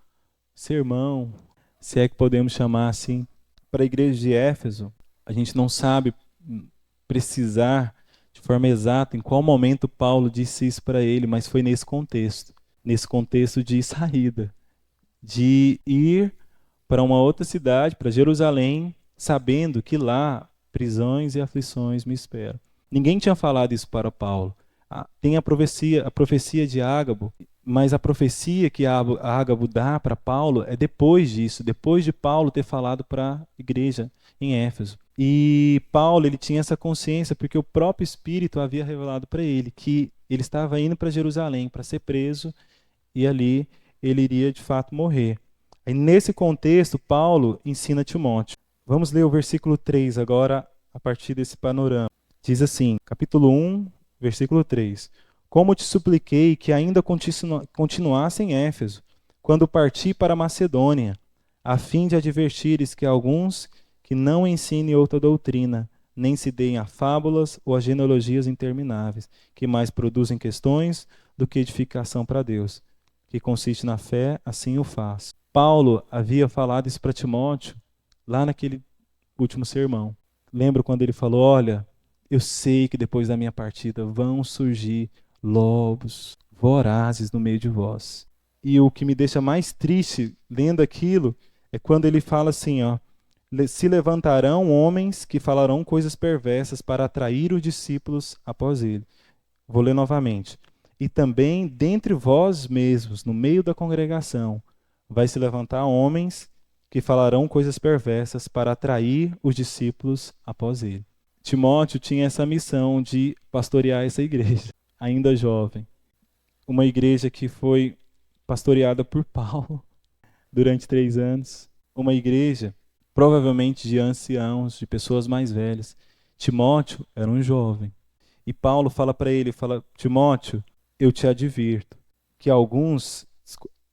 sermão, se é que podemos chamar assim, para a igreja de Éfeso, a gente não sabe precisar de forma exata em qual momento Paulo disse isso para ele, mas foi nesse contexto de saída, de ir para uma outra cidade, para Jerusalém, sabendo que lá prisões e aflições me esperam. Ninguém tinha falado isso para Paulo. Tem a profecia de Ágabo, mas a profecia que Ágabo dá para Paulo é depois disso, depois de Paulo ter falado para a igreja em Éfeso. E Paulo, ele tinha essa consciência porque o próprio Espírito havia revelado para ele que ele estava indo para Jerusalém para ser preso e ali ele iria de fato morrer. E nesse contexto, Paulo ensina Timóteo. Vamos ler o versículo 3 agora, a partir desse panorama. Diz assim, capítulo 1, versículo 3. Como te supliquei que ainda continuasse em Éfeso, quando parti para Macedônia, a fim de advertires que alguns que não ensinem outra doutrina, nem se deem a fábulas ou a genealogias intermináveis, que mais produzem questões do que edificação para Deus, que consiste na fé, assim o faz. Paulo havia falado isso para Timóteo lá naquele último sermão. Lembra quando ele falou, olha, eu sei que depois da minha partida vão surgir lobos vorazes no meio de vós. E o que me deixa mais triste lendo aquilo é quando ele fala assim, ó, se levantarão homens que falarão coisas perversas para atrair os discípulos após ele. Vou ler novamente. E também dentre vós mesmos, no meio da congregação, vai se levantar homens que falarão coisas perversas para atrair os discípulos após ele. Timóteo tinha essa missão de pastorear essa igreja, ainda jovem. Uma igreja que foi pastoreada por Paulo durante 3 anos. Uma igreja, provavelmente de anciãos, de pessoas mais velhas. Timóteo era um jovem. E Paulo fala para ele, fala, Timóteo, eu te advirto, que alguns,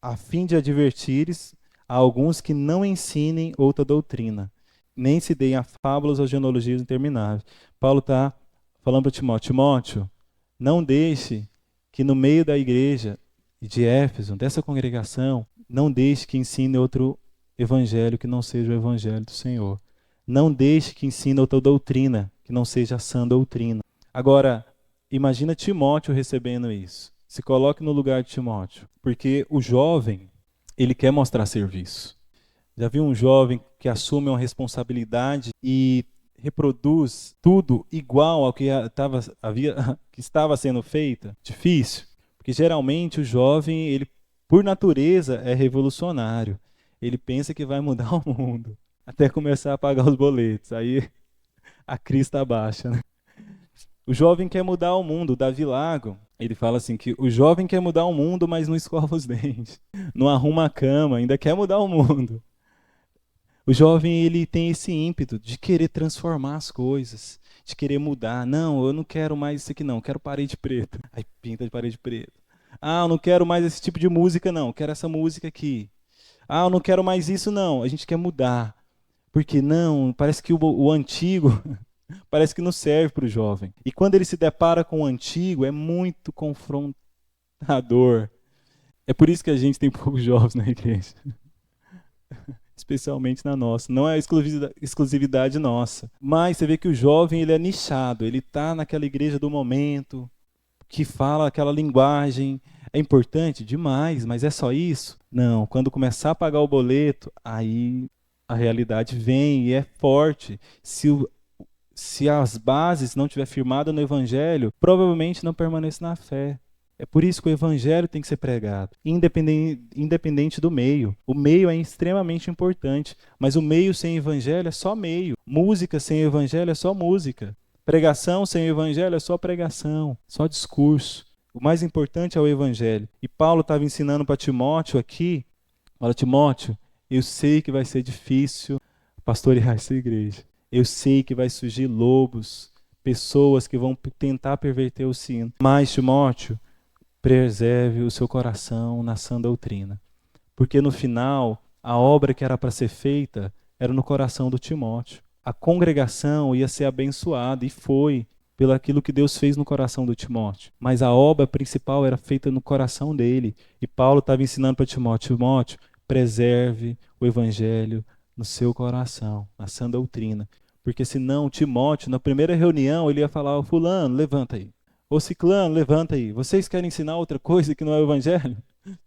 a fim de advertires a alguns que não ensinem outra doutrina, nem se deem a fábulas ou genealogias intermináveis. Paulo está falando para Timóteo, Timóteo, não deixe que no meio da igreja de Éfeso, dessa congregação, não deixe que ensine outro evangelho que não seja o evangelho do Senhor. Não deixe que ensine outra doutrina que não seja a sã doutrina. Agora, imagina Timóteo recebendo isso. Se coloque no lugar de Timóteo, porque o jovem, ele quer mostrar serviço. Já viu um jovem que assume uma responsabilidade e reproduz tudo igual ao que que estava sendo feito? Difícil, porque geralmente o jovem, ele por natureza é revolucionário. Ele pensa que vai mudar o mundo, até começar a pagar os boletos. Aí a crista baixa, né? O jovem quer mudar o mundo. Davi Lago, ele fala assim que o jovem quer mudar o mundo, mas não escova os dentes, não arruma a cama, ainda quer mudar o mundo. O jovem, ele tem esse ímpeto de querer transformar as coisas, de querer mudar. Não, eu não quero mais isso aqui não, eu quero parede preta. Aí pinta de parede preta. Ah, eu não quero mais esse tipo de música não, eu quero essa música aqui. Ah, eu não quero mais isso não, a gente quer mudar. Porque não, parece que o antigo parece que não serve para o jovem. E quando ele se depara com o antigo, é muito confrontador. É por isso que a gente tem poucos jovens na igreja. Especialmente na nossa. Não é exclusividade nossa. Mas você vê que o jovem, ele é nichado. Ele está naquela igreja do momento, que fala aquela linguagem. É importante? Demais, mas é só isso? Não. Quando começar a pagar o boleto, aí a realidade vem e é forte. Se as bases não estiver firmadas no evangelho, provavelmente não permanece na fé. É por isso que o evangelho tem que ser pregado, independente do meio. O meio é extremamente importante, mas o meio sem evangelho é só meio. Música sem evangelho é só música. Pregação sem evangelho é só pregação, só discurso. O mais importante é o evangelho. E Paulo estava ensinando para Timóteo aqui, fala, Timóteo, eu sei que vai ser difícil pastorear essa igreja. Eu sei que vai surgir lobos, pessoas que vão tentar perverter o sino. Mas, Timóteo, preserve o seu coração na sã doutrina. Porque no final, a obra que era para ser feita era no coração do Timóteo. A congregação ia ser abençoada, e foi, pelo aquilo que Deus fez no coração do Timóteo. Mas a obra principal era feita no coração dele. E Paulo estava ensinando para Timóteo, Timóteo, preserve o evangelho no seu coração, na sã doutrina. Porque senão Timóteo, na primeira reunião, ele ia falar, oh, fulano, levanta aí. Ô ciclano, levanta aí. Vocês querem ensinar outra coisa que não é o evangelho?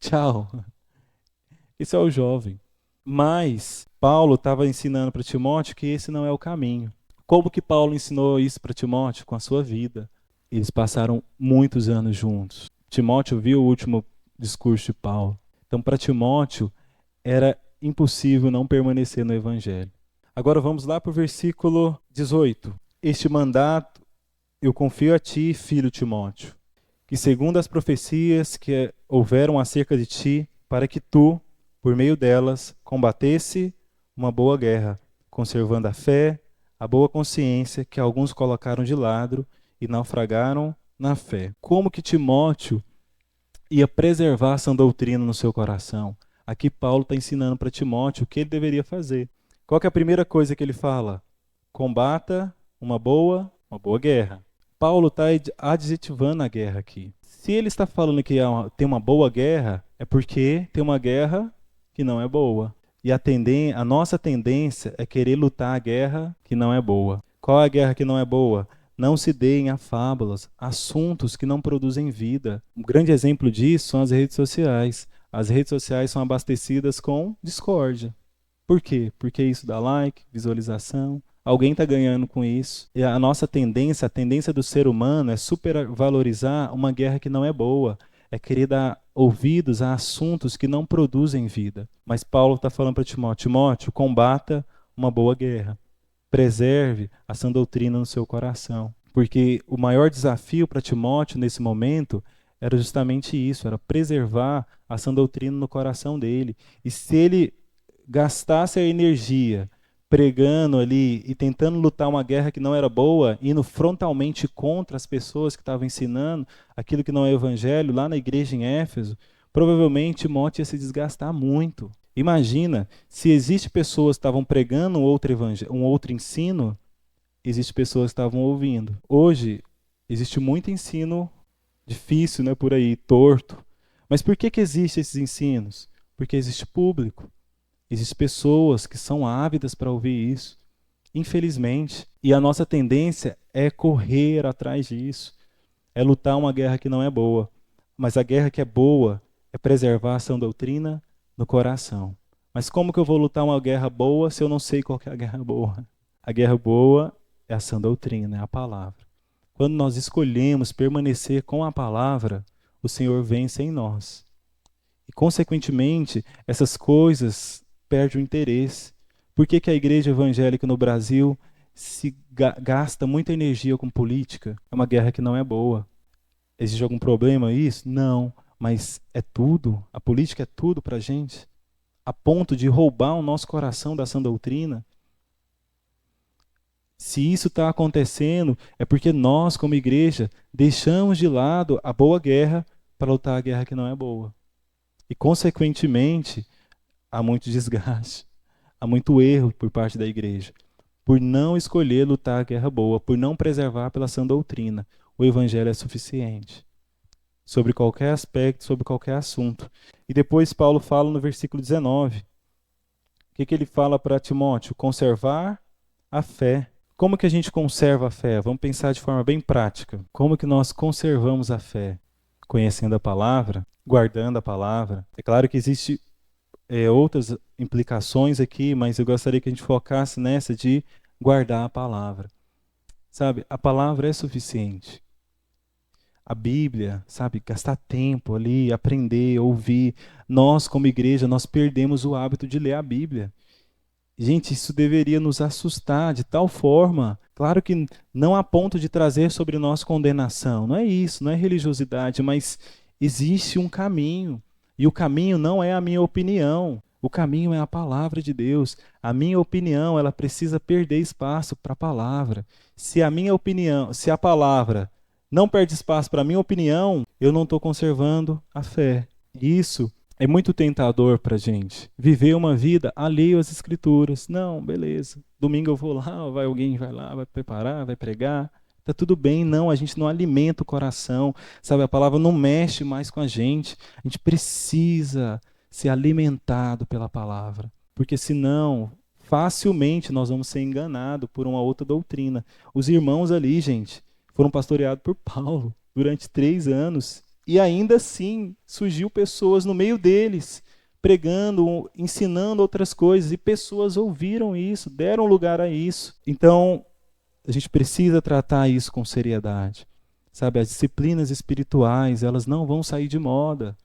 Tchau. Esse é o jovem. Mas Paulo estava ensinando para Timóteo que esse não é o caminho. Como que Paulo ensinou isso para Timóteo? Com a sua vida. Eles passaram muitos anos juntos. Timóteo viu o último discurso de Paulo. Então, para Timóteo, era impossível não permanecer no evangelho. Agora vamos lá para o versículo 18. Este mandato eu confio a ti, filho Timóteo, que segundo as profecias que houveram acerca de ti, para que tu, por meio delas, combatesse uma boa guerra, conservando a fé, a boa consciência que alguns colocaram de lado e naufragaram na fé. Como que Timóteo ia preservar a sã doutrina no seu coração? Aqui Paulo está ensinando para Timóteo o que ele deveria fazer. Qual que é a primeira coisa que ele fala? Combata uma boa guerra. Paulo está adjetivando a guerra aqui. Se ele está falando que tem uma boa guerra, é porque tem uma guerra que não é boa. E a nossa tendência é querer lutar a guerra que não é boa. Qual é a guerra que não é boa? Não se deem a fábulas, assuntos que não produzem vida. Um grande exemplo disso são as redes sociais. As redes sociais são abastecidas com discórdia. Por quê? Porque isso dá like, visualização. Alguém está ganhando com isso. E a nossa tendência, a tendência do ser humano é supervalorizar uma guerra que não é boa. É querer dar ouvidos a assuntos que não produzem vida. Mas Paulo está falando para Timóteo, Timóteo, combata uma boa guerra. Preserve a sã doutrina no seu coração. Porque o maior desafio para Timóteo nesse momento era justamente isso, era preservar a sã doutrina no coração dele. E se ele gastasse a energia pregando ali e tentando lutar uma guerra que não era boa, indo frontalmente contra as pessoas que estavam ensinando aquilo que não é evangelho, lá na igreja em Éfeso, provavelmente Timóteo ia se desgastar muito. Imagina, se existem pessoas que estavam pregando um outro ensino, existem pessoas que estavam ouvindo. Hoje, existe muito ensino difícil, né, por aí, torto. Mas por que existem esses ensinos? Porque existe público. Existem pessoas que são ávidas para ouvir isso, infelizmente. E a nossa tendência é correr atrás disso, é lutar uma guerra que não é boa. Mas a guerra que é boa é preservar a sã doutrina no coração. Mas como que eu vou lutar uma guerra boa se eu não sei qual que é a guerra boa? A guerra boa é a sã doutrina, é a palavra. Quando nós escolhemos permanecer com a palavra, o Senhor vence em nós. E, consequentemente, essas coisas perdem o interesse. Por que a igreja evangélica no Brasil se gasta muita energia com política? É uma guerra que não é boa. Existe algum problema isso? Não. Mas é tudo. A política é tudo para a gente. A ponto de roubar o nosso coração da sã doutrina. Se isso está acontecendo, é porque nós, como igreja, deixamos de lado a boa guerra para lutar a guerra que não é boa. E, consequentemente, há muito desgaste, há muito erro por parte da igreja, por não escolher lutar a guerra boa, por não preservar pela sã doutrina. O evangelho é suficiente, sobre qualquer aspecto, sobre qualquer assunto. E depois Paulo fala no versículo 19, o que ele fala para Timóteo? Conservar a fé. Como que a gente conserva a fé? Vamos pensar de forma bem prática. Como que nós conservamos a fé? Conhecendo a palavra, guardando a palavra. É claro que existe outras implicações aqui, mas eu gostaria que a gente focasse nessa de guardar a palavra. Sabe, a palavra é suficiente. A Bíblia, sabe, gastar tempo ali, aprender, ouvir. Nós, como igreja, nós perdemos o hábito de ler a Bíblia. Gente, isso deveria nos assustar de tal forma, claro que não a ponto de trazer sobre nós condenação, não é isso, não é religiosidade, mas existe um caminho, e o caminho não é a minha opinião, o caminho é a palavra de Deus. A minha opinião, ela precisa perder espaço para a palavra. Se a minha opinião, se a palavra não perde espaço para a minha opinião, eu não estou conservando a fé. Isso é muito tentador para a gente viver uma vida alheia às escrituras. Não, beleza. Domingo eu vou lá, alguém vai lá, vai preparar, vai pregar. Tá tudo bem. Não, a gente não alimenta o coração. Sabe, a palavra não mexe mais com a gente. A gente precisa ser alimentado pela palavra. Porque senão, facilmente nós vamos ser enganados por uma outra doutrina. Os irmãos ali, gente, foram pastoreados por Paulo durante 3 anos. E ainda assim, surgiu pessoas no meio deles, pregando, ensinando outras coisas, e pessoas ouviram isso, deram lugar a isso. Então, a gente precisa tratar isso com seriedade. Sabe, as disciplinas espirituais, elas não vão sair de moda.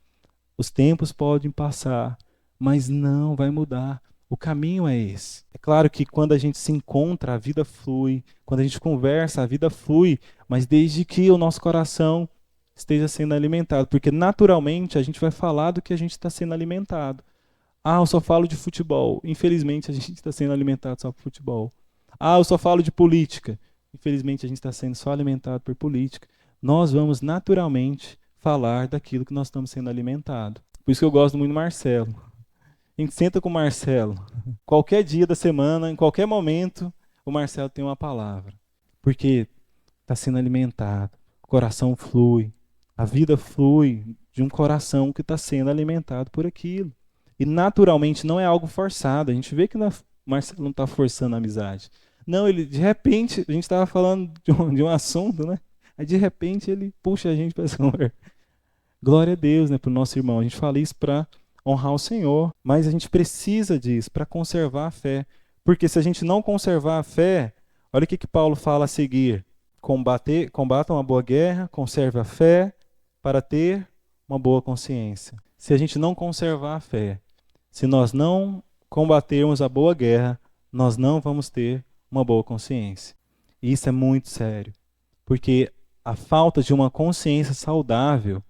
Os tempos podem passar, mas não vai mudar. O caminho é esse. É claro que quando a gente se encontra, a vida flui. Quando a gente conversa, a vida flui. Mas desde que o nosso coração esteja sendo alimentado, porque naturalmente a gente vai falar do que a gente está sendo alimentado. Ah, eu só falo de futebol. Infelizmente a gente está sendo alimentado só por futebol. Ah, eu só falo de política. Infelizmente a gente está sendo só alimentado por política. Nós vamos naturalmente falar daquilo que nós estamos sendo alimentados. Por isso que eu gosto muito do Marcelo. A gente senta com o Marcelo. Qualquer dia da semana, em qualquer momento, o Marcelo tem uma palavra. Porque está sendo alimentado. O coração flui. A vida flui de um coração que está sendo alimentado por aquilo. E naturalmente não é algo forçado. A gente vê que o Marcelo não está forçando a amizade. Não, ele, de repente, a gente estava falando de um assunto, né? Aí de repente ele puxa a gente para essa conversa. Glória a Deus, né, para o nosso irmão. A gente fala isso para honrar o Senhor, mas a gente precisa disso para conservar a fé. Porque se a gente não conservar a fé, olha o que Paulo fala a seguir. Combatam a boa guerra, conserve a fé, para ter uma boa consciência. Se a gente não conservar a fé, se nós não combatermos a boa guerra, nós não vamos ter uma boa consciência. E isso é muito sério, porque a falta de uma consciência saudável,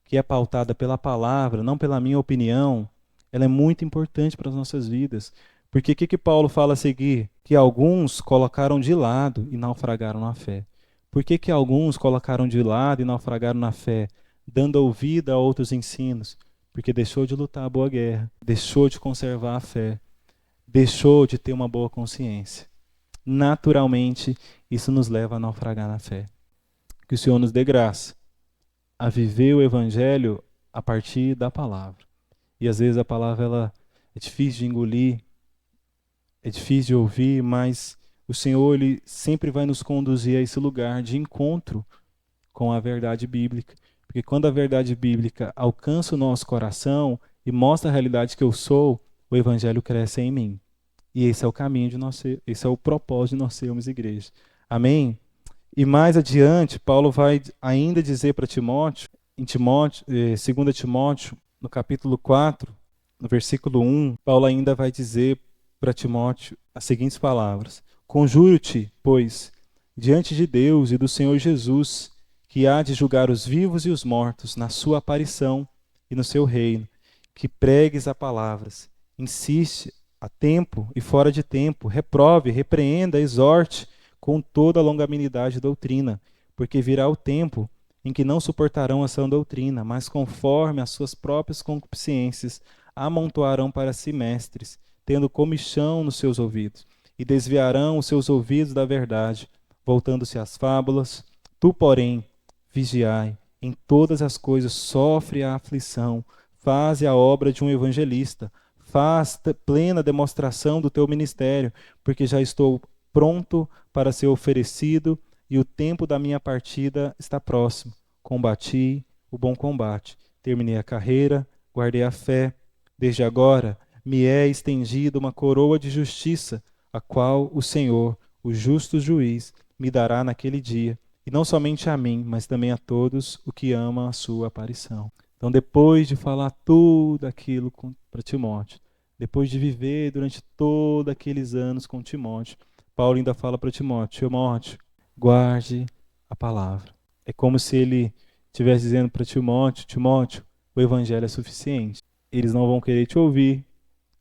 que é pautada pela palavra, não pela minha opinião, ela é muito importante para as nossas vidas, Porque o que Paulo fala a seguir? Que alguns colocaram de lado e naufragaram na fé. Por que alguns colocaram de lado e naufragaram na fé, dando ouvida a outros ensinos? Porque deixou de lutar a boa guerra, deixou de conservar a fé, deixou de ter uma boa consciência. Naturalmente, isso nos leva a naufragar na fé. Que o Senhor nos dê graça a viver o Evangelho a partir da palavra. E às vezes a palavra ela é difícil de engolir, é difícil de ouvir, mas o Senhor ele sempre vai nos conduzir a esse lugar de encontro com a verdade bíblica. Porque quando a verdade bíblica alcança o nosso coração e mostra a realidade que eu sou, o Evangelho cresce em mim. E esse é o caminho de nós ser, esse é o propósito de nós sermos igreja. Amém? E mais adiante, Paulo vai ainda dizer para Timóteo, em 2 Timóteo, no capítulo 4, no versículo 1, Paulo ainda vai dizer para Timóteo as seguintes palavras: Conjuro-te, pois, diante de Deus e do Senhor Jesus, que há de julgar os vivos e os mortos na sua aparição e no seu reino, que pregues a palavras, insiste a tempo e fora de tempo, reprove, repreenda, exorte com toda a longanimidade e doutrina, porque virá o tempo em que não suportarão a sã doutrina, mas conforme as suas próprias concupiscências amontoarão para si mestres, tendo comichão nos seus ouvidos, e desviarão os seus ouvidos da verdade, voltando-se às fábulas. Tu, porém, vigiai, em todas as coisas sofre a aflição, faze a obra de um evangelista, faz plena demonstração do teu ministério, porque já estou pronto para ser oferecido e o tempo da minha partida está próximo. Combati o bom combate, terminei a carreira, guardei a fé. Desde agora me é estendida uma coroa de justiça, a qual o Senhor, o justo juiz, me dará naquele dia, e não somente a mim, mas também a todos o que amam a sua aparição. Então, depois de falar tudo aquilo para Timóteo, depois de viver durante todos aqueles anos com Timóteo, Paulo ainda fala para Timóteo: Timóteo, guarde a palavra. É como se ele estivesse dizendo para Timóteo: Timóteo, o evangelho é suficiente. Eles não vão querer te ouvir,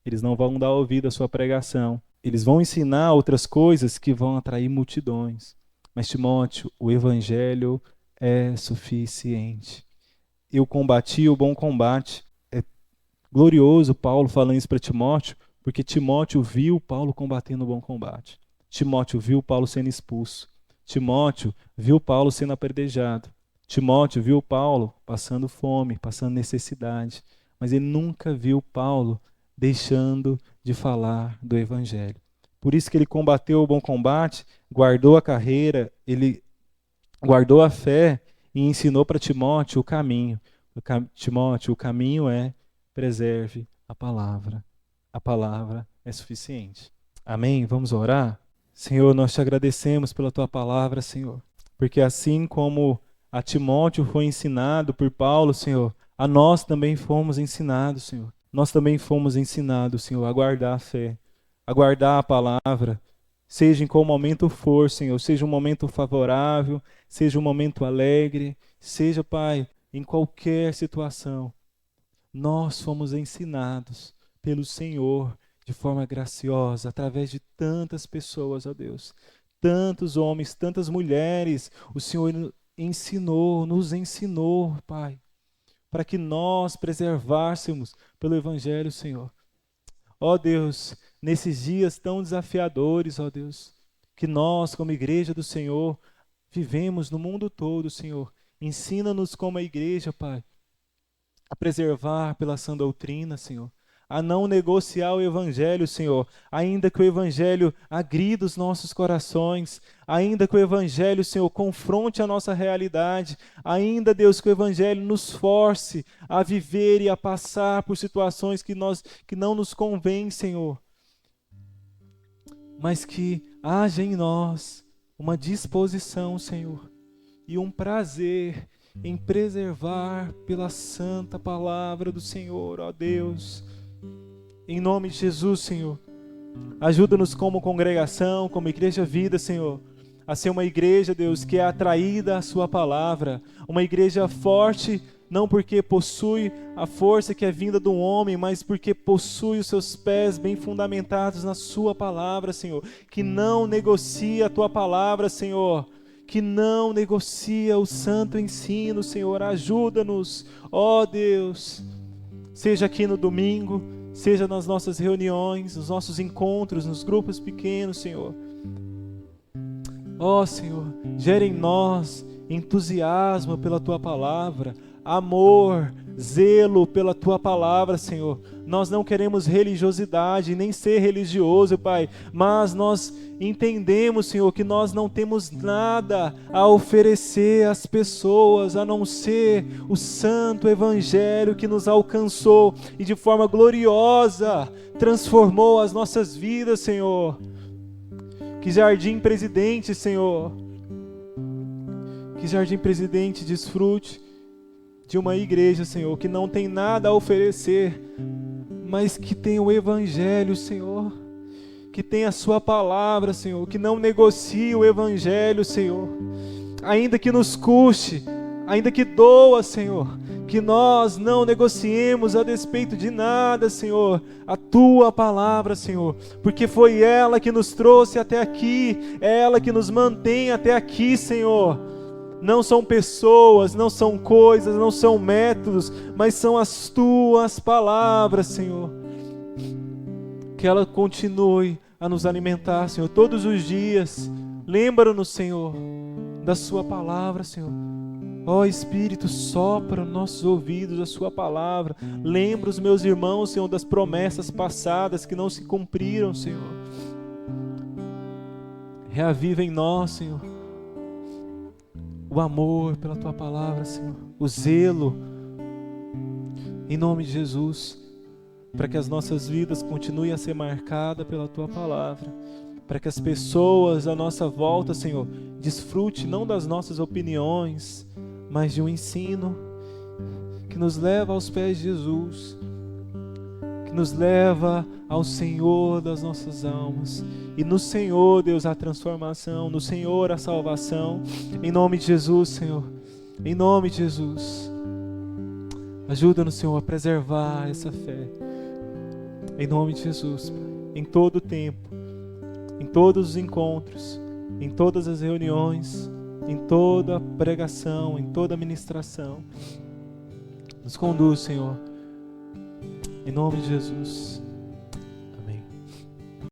eles não vão dar ouvido à sua pregação, eles vão ensinar outras coisas que vão atrair multidões. Mas, Timóteo, o evangelho é suficiente. Eu combati o bom combate. É glorioso Paulo falando isso para Timóteo, porque Timóteo viu Paulo combatendo o bom combate. Timóteo viu Paulo sendo expulso. Timóteo viu Paulo sendo apedrejado. Timóteo viu Paulo passando fome, passando necessidade. Mas ele nunca viu Paulo deixando de falar do evangelho. Por isso que ele combateu o bom combate, guardou a carreira, ele guardou a fé e ensinou para Timóteo o caminho. Timóteo, o caminho é: preserve a palavra. A palavra é suficiente. Amém? Vamos orar? Senhor, nós te agradecemos pela tua palavra, Senhor. Porque assim como a Timóteo foi ensinado por Paulo, Senhor, a nós também fomos ensinados, Senhor. Nós também fomos ensinados, Senhor, a guardar a fé, a guardar a palavra, seja em qual momento for, Senhor, seja um momento favorável, seja um momento alegre, seja, Pai, em qualquer situação. Nós fomos ensinados pelo Senhor de forma graciosa, através de tantas pessoas, ó Deus, tantos homens, tantas mulheres, o Senhor nos ensinou, Pai, para que nós preservássemos pelo Evangelho, Senhor. Ó Deus, nesses dias tão desafiadores, ó Deus, que nós, como igreja do Senhor, vivemos no mundo todo, Senhor. Ensina-nos como a igreja, Pai, a preservar pela sã doutrina, Senhor, a não negociar o Evangelho, Senhor, ainda que o Evangelho agrida os nossos corações, ainda que o Evangelho, Senhor, confronte a nossa realidade, ainda, Deus, que o Evangelho nos force a viver e a passar por situações que não nos convêm, Senhor, mas que haja em nós uma disposição, Senhor, e um prazer em preservar pela santa palavra do Senhor, ó Deus. Em nome de Jesus, Senhor, ajuda-nos como congregação, como Igreja Vida, Senhor, a ser uma igreja, Deus, que é atraída à sua palavra, uma igreja forte não porque possui a força que é vinda do homem, mas porque possui os seus pés bem fundamentados na sua palavra, Senhor, que não negocia a tua palavra, Senhor, que não negocia o santo ensino, Senhor. Ajuda-nos, ó Deus, seja aqui no domingo, seja nas nossas reuniões, nos nossos encontros, nos grupos pequenos, Senhor. Ó Senhor, gera em nós entusiasmo pela tua palavra, amor, zelo pela tua palavra, Senhor. Nós não queremos religiosidade, nem ser religioso, Pai, mas nós entendemos, Senhor, que nós não temos nada a oferecer às pessoas, a não ser o santo evangelho que nos alcançou e de forma gloriosa transformou as nossas vidas, Senhor. Que Jardim Presidente, Senhor, que Jardim Presidente desfrute de uma igreja, Senhor, que não tem nada a oferecer, mas que tem o Evangelho, Senhor, que tem a sua palavra, Senhor, que não negocia o Evangelho, Senhor, ainda que nos custe, ainda que doa, Senhor, que nós não negociemos a despeito de nada, Senhor, a tua palavra, Senhor, porque foi ela que nos trouxe até aqui, é ela que nos mantém até aqui, Senhor. Não são pessoas, não são coisas, não são métodos, mas são as tuas palavras, Senhor. Que ela continue a nos alimentar, Senhor, todos os dias. Lembra-nos, Senhor, da sua palavra, Senhor. Ó Espírito, sopra nos nossos ouvidos a sua palavra. Lembra os meus irmãos, Senhor, das promessas passadas que não se cumpriram, Senhor. Reaviva em nós, Senhor, o amor pela tua palavra, Senhor, o zelo, em nome de Jesus, para que as nossas vidas continuem a ser marcadas pela tua palavra, para que as pessoas à nossa volta, Senhor, desfrute não das nossas opiniões, mas de um ensino que nos leva aos pés de Jesus, que nos leva ao Senhor das nossas almas, e no Senhor, Deus, a transformação, no Senhor a salvação, em nome de Jesus, Senhor, em nome de Jesus. Ajuda-nos, Senhor, a preservar essa fé, em nome de Jesus, Pai, em todo o tempo, em todos os encontros, em todas as reuniões, em toda pregação, em toda ministração. Nos conduz, Senhor, em nome de Jesus.